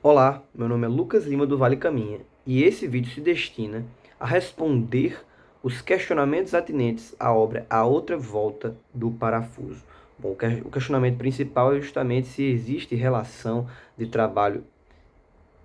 Olá, meu nome é Lucas Lima do Vale Caminha e esse vídeo se destina a responder os questionamentos atinentes à obra A Outra Volta do Parafuso. Bom, o questionamento principal é justamente se existe relação de trabalho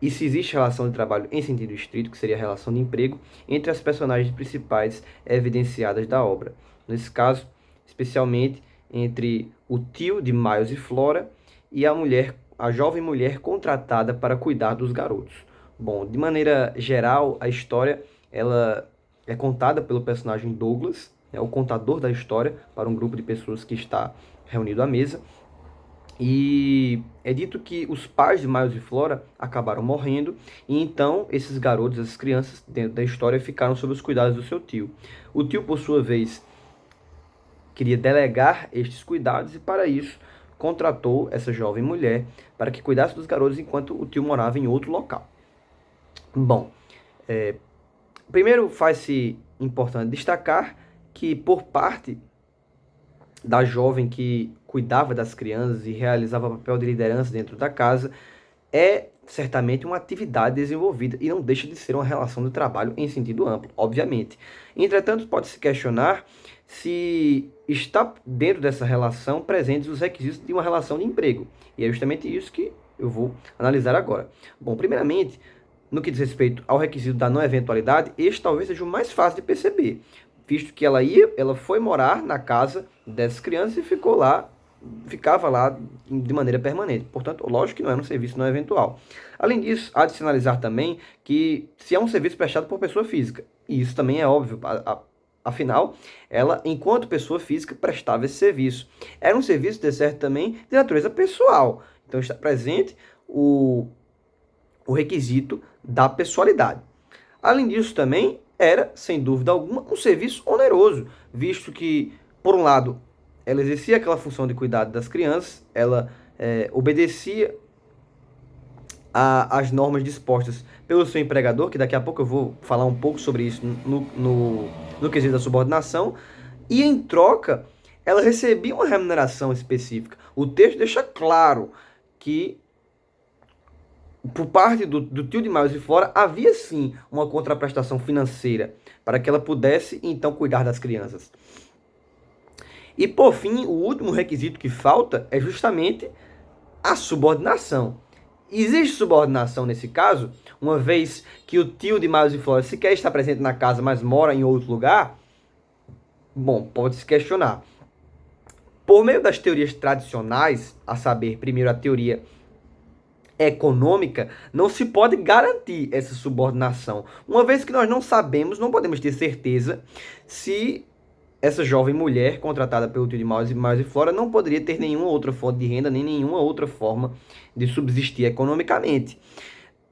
e se existe relação de trabalho em sentido estrito, que seria a relação de emprego, entre as personagens principais evidenciadas da obra. Nesse caso, especialmente entre o tio de Miles e Flora e a jovem mulher contratada para cuidar dos garotos. Bom, de maneira geral, a história ela é contada pelo personagem Douglas, o contador da história para um grupo de pessoas que está reunido à mesa. E é dito que os pais de Miles e Flora acabaram morrendo, e então esses garotos, essas crianças, dentro da história, ficaram sob os cuidados do seu tio. O tio, por sua vez, queria delegar estes cuidados e, para isso, contratou essa jovem mulher para que cuidasse dos garotos enquanto o tio morava em outro local. Bom, primeiro faz-se importante destacar que, por parte da jovem que cuidava das crianças e realizava o papel de liderança dentro da casa, é certamente uma atividade desenvolvida e não deixa de ser uma relação de trabalho em sentido amplo, obviamente. Entretanto, pode-se questionar se está dentro dessa relação presentes os requisitos de uma relação de emprego. E é justamente isso que eu vou analisar agora. Bom, primeiramente, no que diz respeito ao requisito da não eventualidade, este talvez seja o mais fácil de perceber, visto que ela foi morar na casa dessas crianças e ficava lá de maneira permanente. Portanto, lógico que não é um serviço não eventual. Além disso, há de sinalizar também que se é um serviço prestado por pessoa física, e isso também é óbvio, afinal, ela, enquanto pessoa física, prestava esse serviço. Era um serviço, de certo, também de natureza pessoal. Então está presente o requisito da pessoalidade. Além disso, também era, sem dúvida alguma, um serviço oneroso, visto que, por um lado, ela exercia aquela função de cuidado das crianças, ela obedecia às normas dispostas pelo seu empregador, que daqui a pouco eu vou falar um pouco sobre isso no quesito da subordinação, e em troca, ela recebia uma remuneração específica. O texto deixa claro que por parte do tio de Miles e Flora, havia sim uma contraprestação financeira para que ela pudesse, então, cuidar das crianças. E, por fim, o último requisito que falta é justamente a subordinação. Existe subordinação nesse caso, uma vez que o tio de Miles e Flora sequer está presente na casa, mas mora em outro lugar? Bom, pode-se questionar. Por meio das teorias tradicionais, a saber, primeiro a teoria econômica, não se pode garantir essa subordinação. Uma vez que nós não sabemos, não podemos ter certeza se essa jovem mulher contratada pelo tio de Miles e Flora não poderia ter nenhuma outra fonte de renda, nem nenhuma outra forma de subsistir economicamente.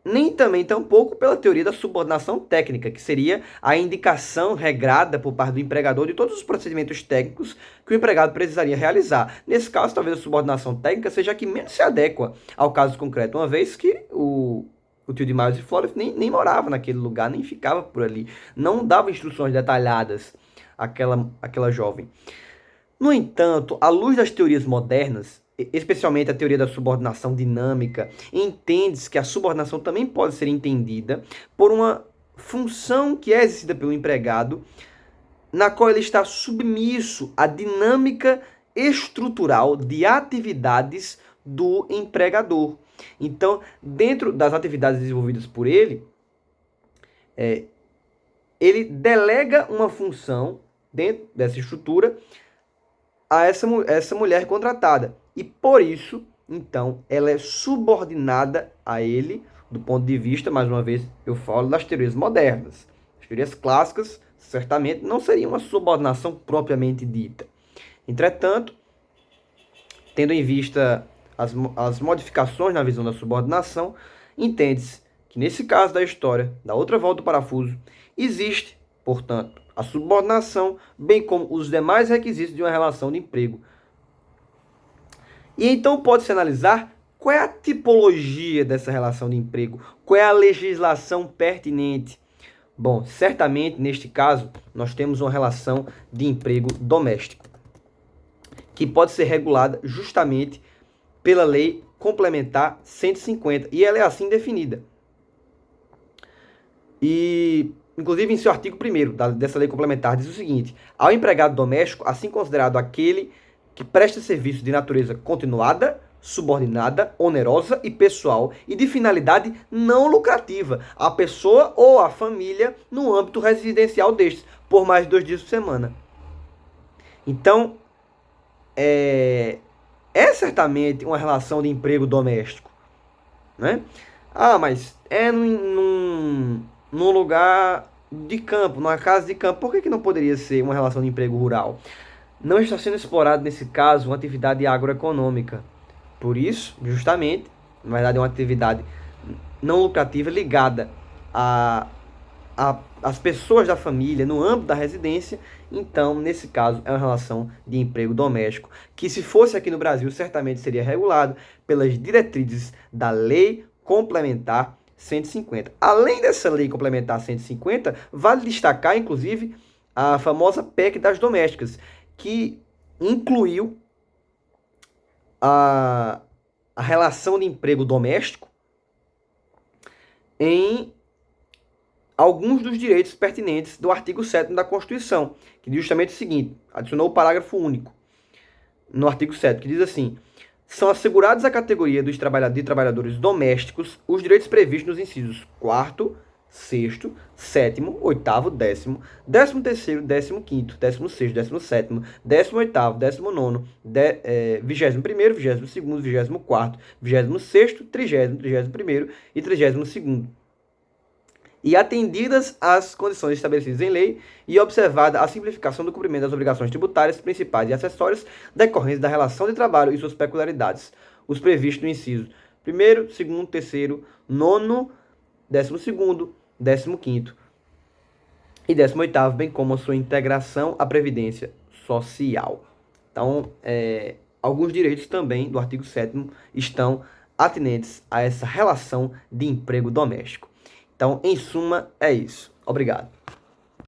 Nem também tampouco pela teoria da subordinação técnica, que seria a indicação regrada por parte do empregador de todos os procedimentos técnicos que o empregado precisaria realizar. Nesse caso, talvez a subordinação técnica seja a que menos se adequa ao caso concreto, uma vez que o tio de Miles e Flora nem morava naquele lugar, nem ficava por ali, não dava instruções detalhadas àquela jovem. No entanto, à luz das teorias modernas, especialmente a teoria da subordinação dinâmica, entende-se que a subordinação também pode ser entendida por uma função que é exercida pelo empregado, na qual ele está submisso à dinâmica estrutural de atividades do empregador. Então, dentro das atividades desenvolvidas por ele, ele delega uma função dentro dessa estrutura a essa mulher contratada. E por isso, então, ela é subordinada a ele, do ponto de vista, mais uma vez, eu falo das teorias modernas. As teorias clássicas, certamente, não seriam uma subordinação propriamente dita. Entretanto, tendo em vista as modificações na visão da subordinação, entende-se que, nesse caso da história, da outra volta do parafuso, existe, portanto, a subordinação, bem como os demais requisitos de uma relação de emprego. E então pode-se analisar qual é a tipologia dessa relação de emprego, qual é a legislação pertinente. Bom, certamente, neste caso, nós temos uma relação de emprego doméstico, que pode ser regulada justamente pela lei Complementar 150, e ela é assim definida. E, inclusive, em seu artigo 1º dessa lei complementar, diz o seguinte: ao empregado doméstico, assim considerado aquele que presta serviço de natureza continuada, subordinada, onerosa e pessoal e de finalidade não lucrativa, a pessoa ou a família no âmbito residencial destes, por mais de 2 dias por semana. Então, é certamente uma relação de emprego doméstico, né? Ah, mas é num lugar de campo, numa casa de campo. Por que não poderia ser uma relação de emprego rural? Não está sendo explorado nesse caso uma atividade agroeconômica. Por isso, justamente, na verdade é uma atividade não lucrativa ligada às pessoas da família no âmbito da residência. Então, nesse caso, é uma relação de emprego doméstico, que se fosse aqui no Brasil, certamente seria regulado pelas diretrizes da Lei Complementar 150. Além dessa Lei Complementar 150, vale destacar, inclusive, a famosa PEC das domésticas, que incluiu a relação de emprego doméstico em alguns dos direitos pertinentes do artigo 7º da Constituição, que diz justamente o seguinte: adicionou o parágrafo único no artigo 7º, que diz assim: são assegurados à categoria dos trabalhadores domésticos os direitos previstos nos incisos 4º, 6º, 7º, 8º, 10º, 13º, 15º, 16º, 17º, 18º, 19º, 21º, 22º, 24º, 26º, 30º, 31º e 32º. E atendidas as condições estabelecidas em lei e observada a simplificação do cumprimento das obrigações tributárias principais e acessórias decorrentes da relação de trabalho e suas peculiaridades, os previstos no inciso 1º, 2º, 3º, 9º, 12º, 15º e 18º, bem como a sua integração à Previdência Social. Então, alguns direitos também do artigo 7º estão atinentes a essa relação de emprego doméstico. Então, em suma, é isso. Obrigado.